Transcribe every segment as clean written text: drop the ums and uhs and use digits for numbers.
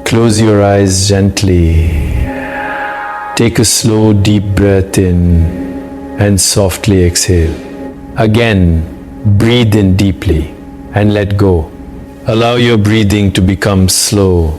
Close your eyes gently. Take a slow, deep breath in and softly exhale. Again, breathe in deeply and let go. Allow your breathing to become slow,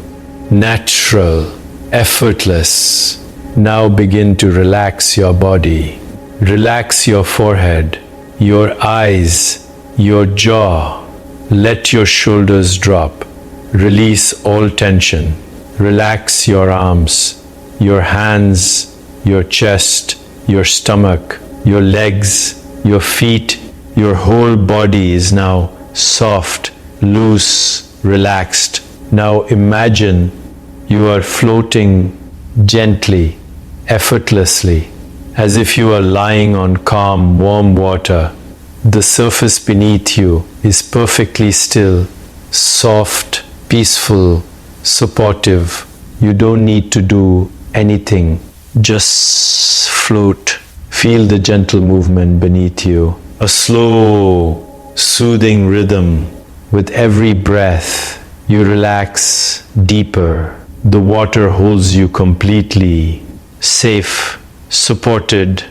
natural, effortless. Now begin to relax your body. Relax your forehead, your eyes, your jaw. Let your shoulders drop. Release all tension. Relax your arms, your hands, your chest, your stomach, your legs, your feet. Your whole body is now soft, loose, relaxed. Now imagine you are floating gently, effortlessly, as if you are lying on calm, warm water. The surface beneath you is perfectly still, soft, peaceful, supportive. You don't need to do anything. Just float. Feel the gentle movement beneath you. A slow, soothing rhythm. With every breath, you relax deeper. The water holds you completely safe, supported,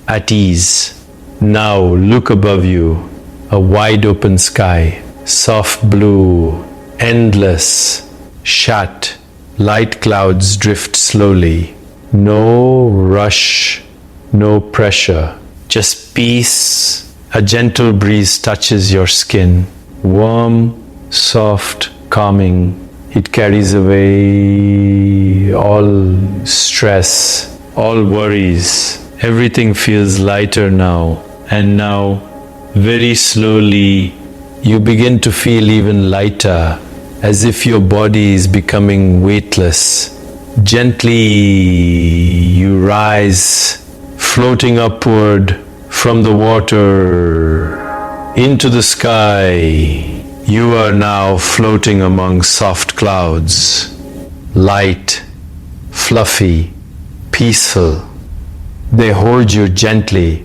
at ease. Now look above you, a wide open sky, soft blue, endless, shut. Light clouds drift slowly. No rush, no pressure, just peace. A gentle breeze touches your skin, warm, soft, calming. It carries away all stress, all worries. Everything feels lighter now. And now, very slowly, you begin to feel even lighter, as if your body is becoming weightless. Gently, you rise, floating upward from the water into the sky. You are now floating among soft clouds, light, fluffy, peaceful. They hold you gently,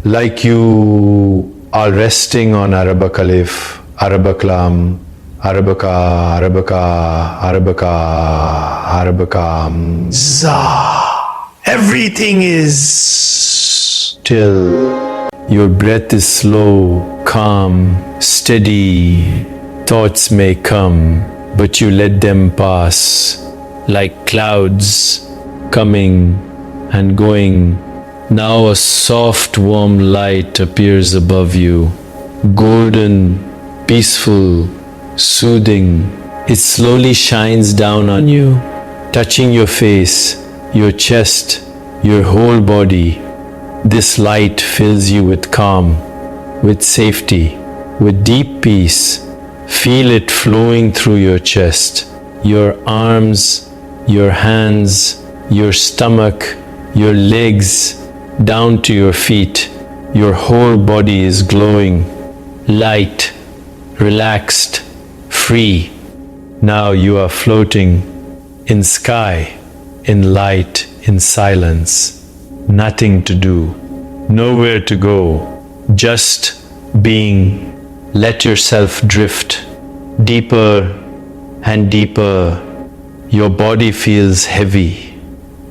like you are resting on Arabic Alif, Arabic Lam, Arabica, Arabica, Arabica, Arabica, Za. Everything is still. Your breath is slow, calm, steady. Thoughts may come, but you let them pass like clouds coming and going. Now a soft, warm light appears above you, golden, peaceful, soothing. It slowly shines down on you, touching your face, your chest, your whole body. This light fills you with calm, with safety, with deep peace. Feel it flowing through your chest, your arms, your hands, your stomach, your legs, down to your feet. Your whole body is glowing, light, relaxed, free. Now you are floating in sky, in light, in silence. Nothing to do, nowhere to go, just being. Let yourself drift deeper and deeper. Your body feels heavy.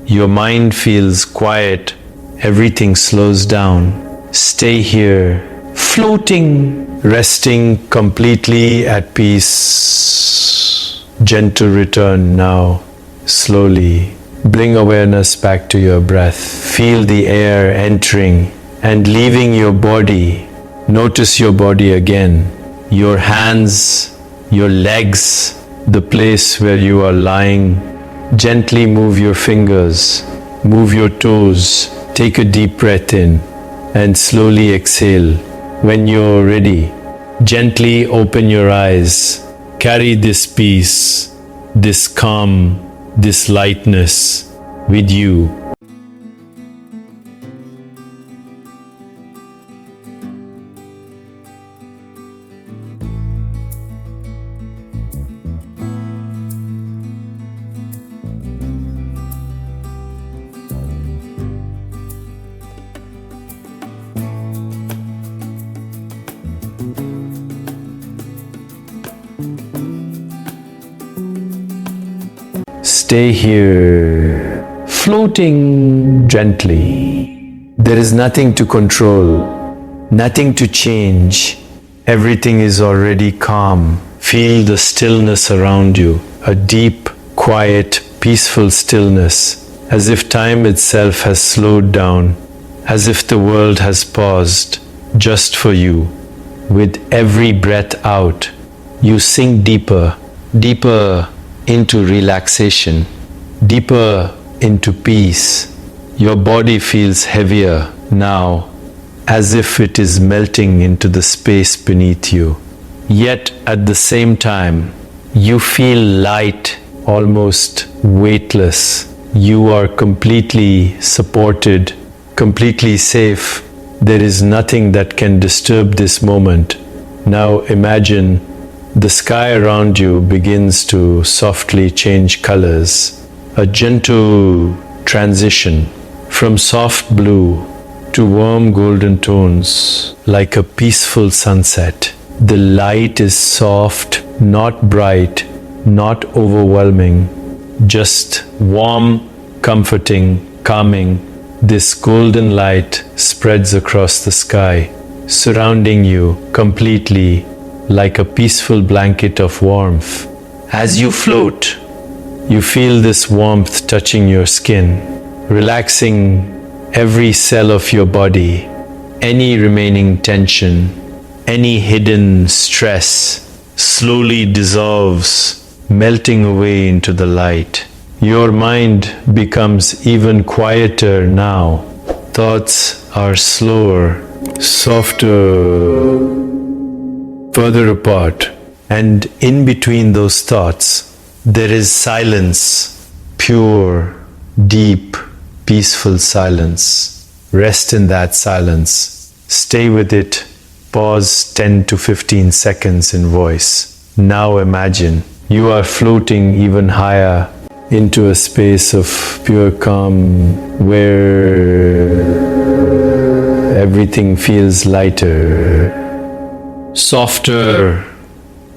Your mind feels quiet. Everything slows down. Stay here, floating, resting completely at peace. Gentle return now, slowly. Bring awareness back to your breath. Feel the air entering and leaving your body. Notice your body again. Your hands, your legs, the place where you are lying. Gently move your fingers, move your toes. Take a deep breath in and slowly exhale. When you're ready, gently open your eyes. Carry this peace, this calm, this lightness with you. Stay here, floating gently. There is nothing to control, nothing to change. Everything is already calm. Feel the stillness around you, a deep, quiet, peaceful stillness, as if time itself has slowed down, as if the world has paused just for you. With every breath out, you sink deeper, deeper into relaxation, deeper into peace. Your body feels heavier now, as if it is melting into the space beneath you. Yet at the same time, you feel light, almost weightless. You are completely supported, completely safe. There is nothing that can disturb this moment. Now imagine the sky around you begins to softly change colors. A gentle transition from soft blue to warm golden tones, like a peaceful sunset. The light is soft, not bright, not overwhelming, just warm, comforting, calming. This golden light spreads across the sky, surrounding you completely like a peaceful blanket of warmth. As you float, you feel this warmth touching your skin, relaxing every cell of your body. Any remaining tension, any hidden stress slowly dissolves, melting away into the light. Your mind becomes even quieter now. Thoughts are slower, softer, further apart. And in between those thoughts, there is silence, pure, deep, peaceful silence. Rest in that silence. Stay with it. Pause 10 to 15 seconds in voice. Now imagine you are floating even higher into a space of pure calm where everything feels lighter, softer,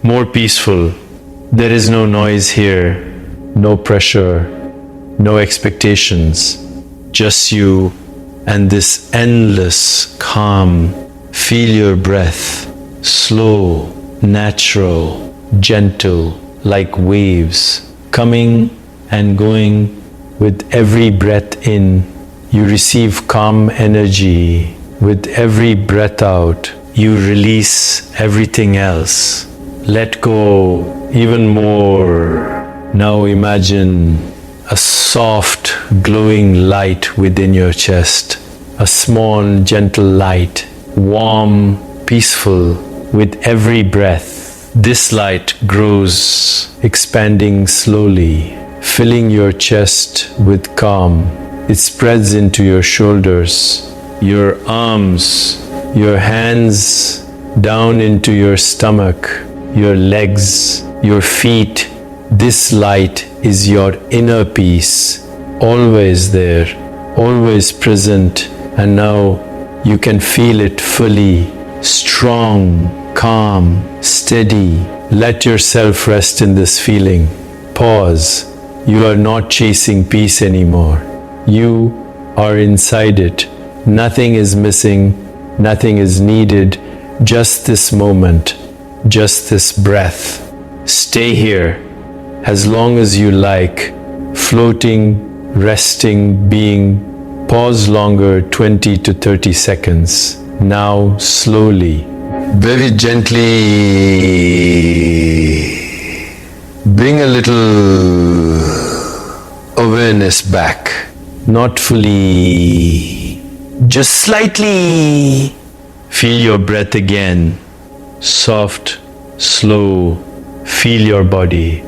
more peaceful. There is no noise here, no pressure, no expectations, just you and this endless calm. Feel your breath, slow, natural, gentle, like waves, coming and going. With every breath in, you receive calm energy. With every breath out, you release everything else. Let go even more. Now imagine a soft, glowing light within your chest. A small, gentle light, warm, peaceful. With every breath, this light grows, expanding slowly, filling your chest with calm. It spreads into your shoulders, your arms, your hands, down into your stomach, your legs, your feet. This light is your inner peace, always there, always present, and now you can feel it fully, strong, calm, steady. Let yourself rest in this feeling. Pause. You are not chasing peace anymore. You are inside it. Nothing is missing, nothing is needed. Just this moment, just this breath. Stay here as long as you like, floating, resting, being. Pause longer, 20 to 30 seconds. Now slowly, very gently, bring a little awareness back. Not fully, just slightly. Feel your breath again. Soft, slow. Feel your body.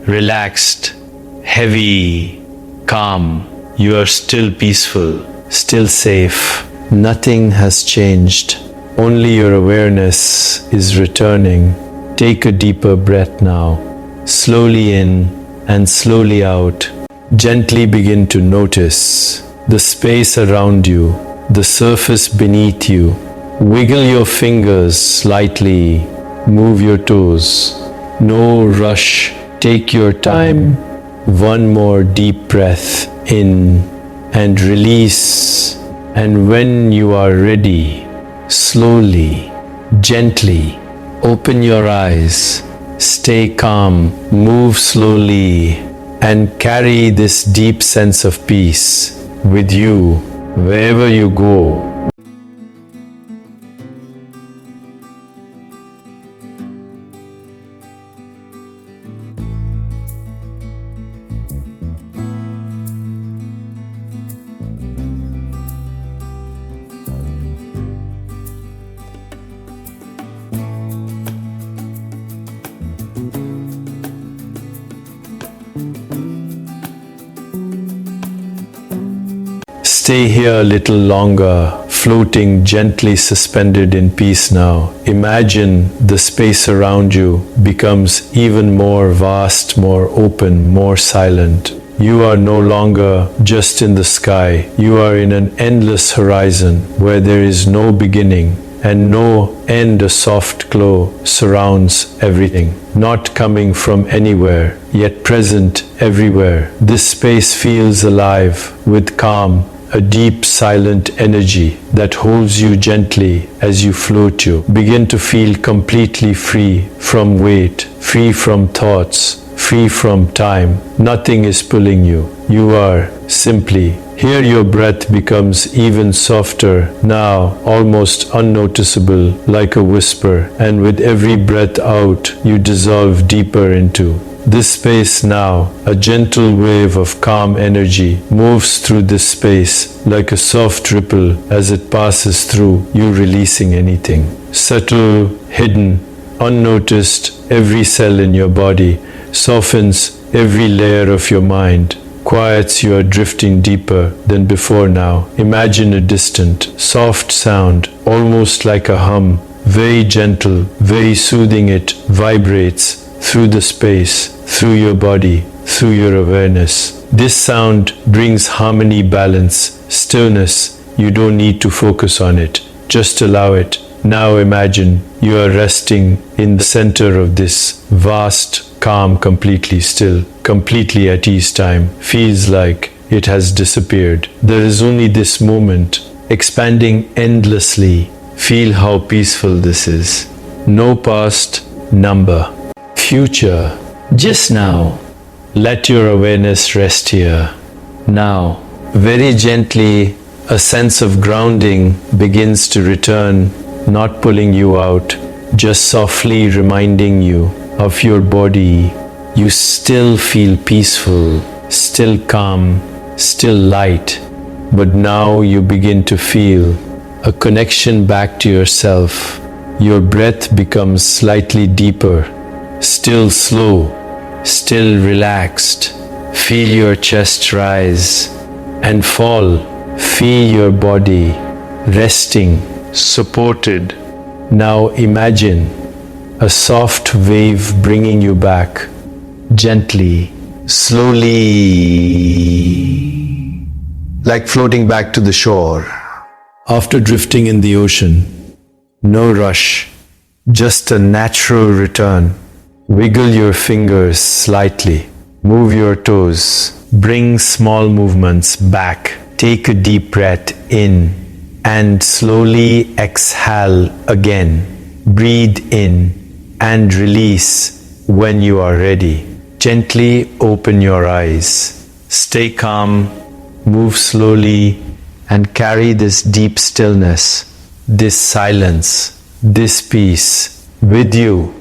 Relaxed, heavy, calm. You are still peaceful, still safe. Nothing has changed. Only your awareness is returning. Take a deeper breath now. Slowly in and slowly out. Gently begin to notice the space around you, the surface beneath you. Wiggle your fingers slightly. Move your toes. No rush. Take your time. One more deep breath in and release. And when you are ready, slowly, gently, open your eyes. Stay calm, move slowly, and carry this deep sense of peace with you wherever you go. Stay here a little longer, floating gently suspended in peace now. Imagine the space around you becomes even more vast, more open, more silent. You are no longer just in the sky. You are in an endless horizon where there is no beginning and no end. A soft glow surrounds everything, not coming from anywhere, yet present everywhere. This space feels alive with calm, a deep silent energy that holds you gently as you float. You begin to feel completely free from weight, free from thoughts, free from time. Nothing is pulling you. You are simply here. Your breath becomes even softer now, almost unnoticeable, like a whisper, and with every breath out, you dissolve deeper into this space now. A gentle wave of calm energy moves through this space like a soft ripple as it passes through you, releasing anything subtle, hidden, unnoticed. Every cell in your body softens, every layer of your mind quiets. You are drifting deeper than before now. Imagine a distant, soft sound, almost like a hum, very gentle, very soothing. It vibrates through the space, through your body, through your awareness. This sound brings harmony, balance, stillness. You don't need to focus on it, just allow it. Now imagine you are resting in the center of this vast, calm, completely still, completely at ease. Time feels like it has disappeared. There is only this moment, expanding endlessly. Feel how peaceful this is. No past, number, future, just now. Let your awareness rest here. Now, very gently, a sense of grounding begins to return, not pulling you out, just softly reminding you of your body. You still feel peaceful, still calm, still light, but now you begin to feel a connection back to yourself. Your breath becomes slightly deeper, still slow, still relaxed. Feel your chest rise and fall. Feel your body resting, supported. Now imagine a soft wave bringing you back, gently, slowly, like floating back to the shore. After drifting in the ocean, no rush, just a natural return. Wiggle your fingers slightly, move your toes, bring small movements back. Take a deep breath in and slowly exhale again. Breathe in and release when you are ready. Gently open your eyes. Stay calm, move slowly, and carry this deep stillness, this silence, this peace with you